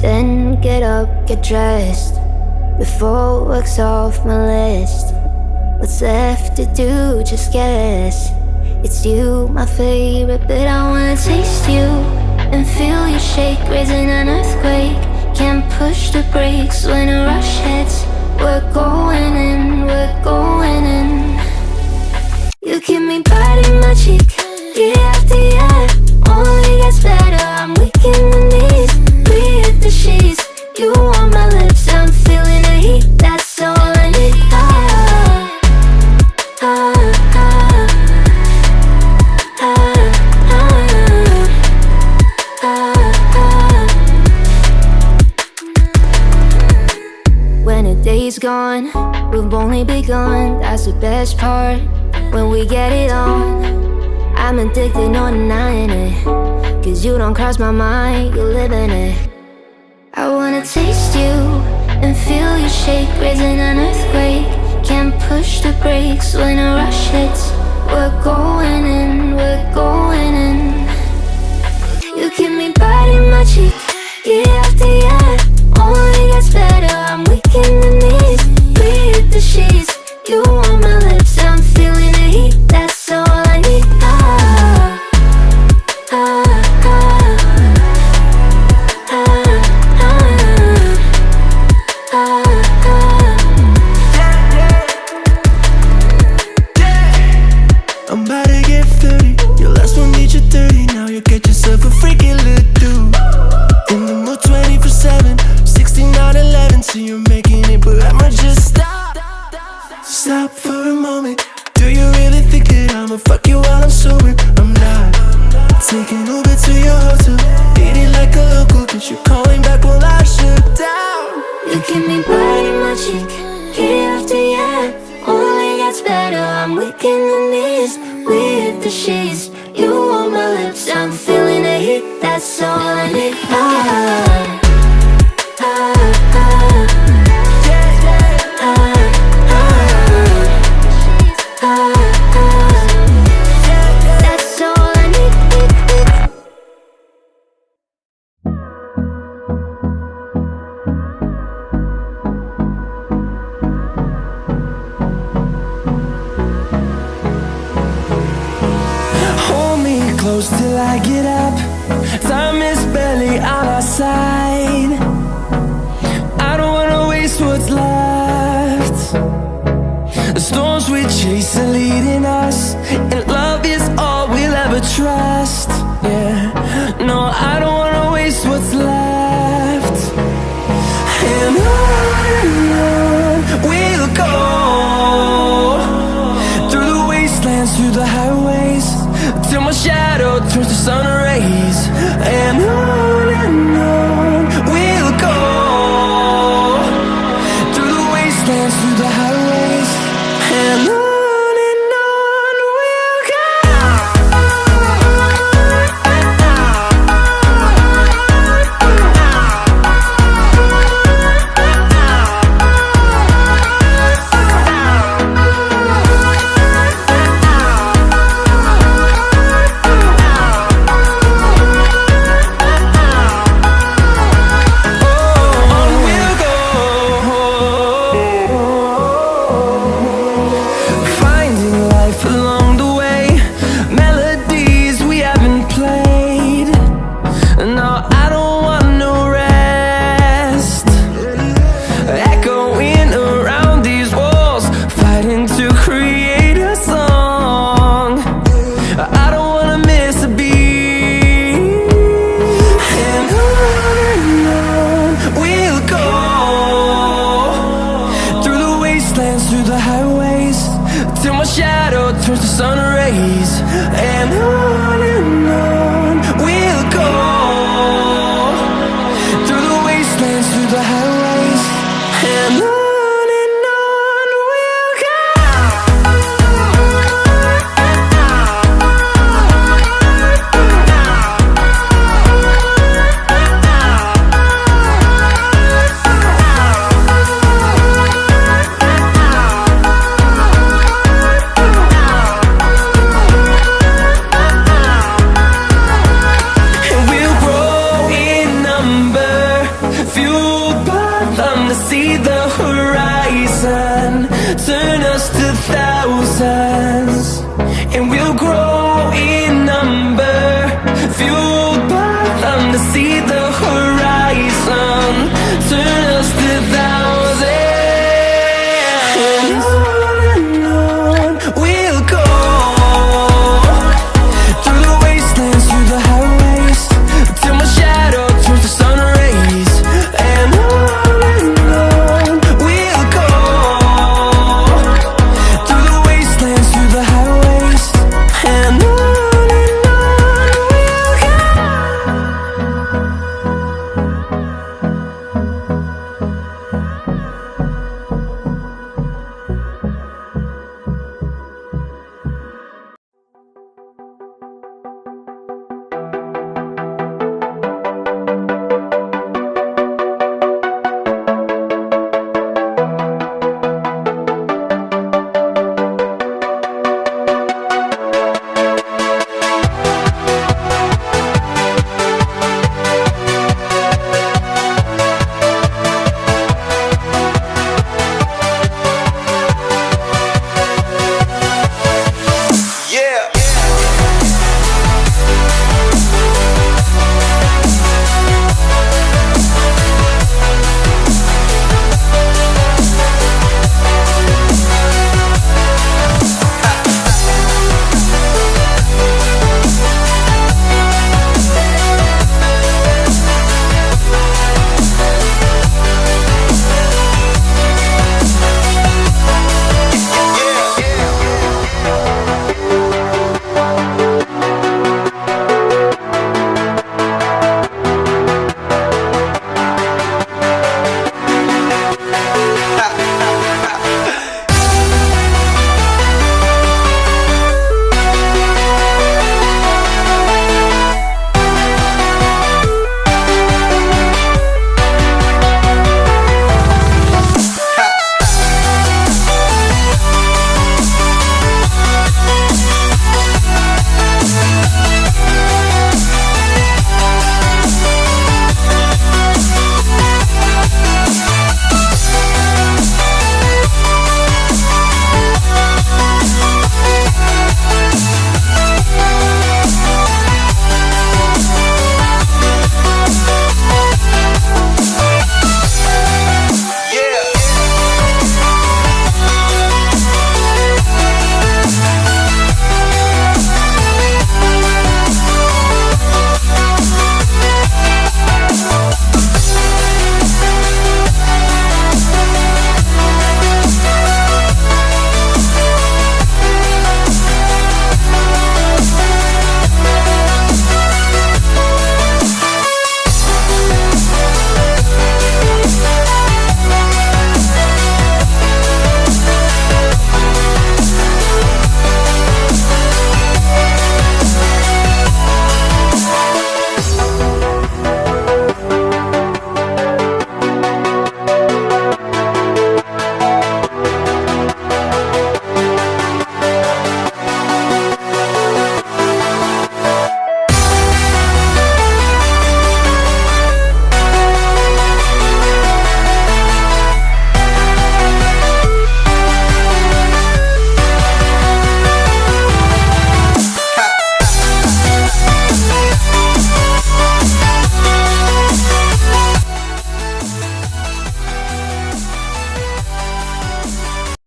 Then get up, get dressed, before work's off my list. What's left to do, just guess. It's you, my favorite, but I wanna taste you and feel you shake, raising an earthquake. Can't push the brakes when a rush hits. We're going in, we're going in. You keep me biting my cheek, year after year. Only gets better, I'm weak in the knees. We hit the sheets, you on my lips, I'm feeling the heat. That's all I need. When a day's gone, we've only begun. That's the best part, when we get it on. I'm addicted, no denying it, 'cause you don't cross my mind, you live in it. I wanna taste you and feel you shake, raising an earthquake. Can't push the brakes when a rush hits. We're going in, we're going in. You keep me biting my cheek, year after year. Only gets better, I'm weak in the knees. We hit the sheets, you on my lips, I'm feeling the heat. That's all I need. I'm about to get 30. Your last one need you 30. Now you get yourself a freaky little dude. In the mood 24/7, 6911. So you're making it, but I'ma just stop. Stop for a moment. Do you really think that I'ma fuck you while I'm sober? I'm not. Taking Uber to your hotel, eating like a local, 'cause you're calling back while I shut down. You keep me biting my cheek, year after year. Only gets better, I'm weak in the knees. We hit the sheets, you on my lips, I'm feeling the heat. That's all I need. That's all I need. Hold me close till I get up. Time is barely on our side. I don't wanna waste what's left. The storms we chase are leading us, and love is all we'll ever trust. Yeah, no, I don't wanna waste what's left. And on we'll go, through the wastelands, through the highways, till my shadow turns to sun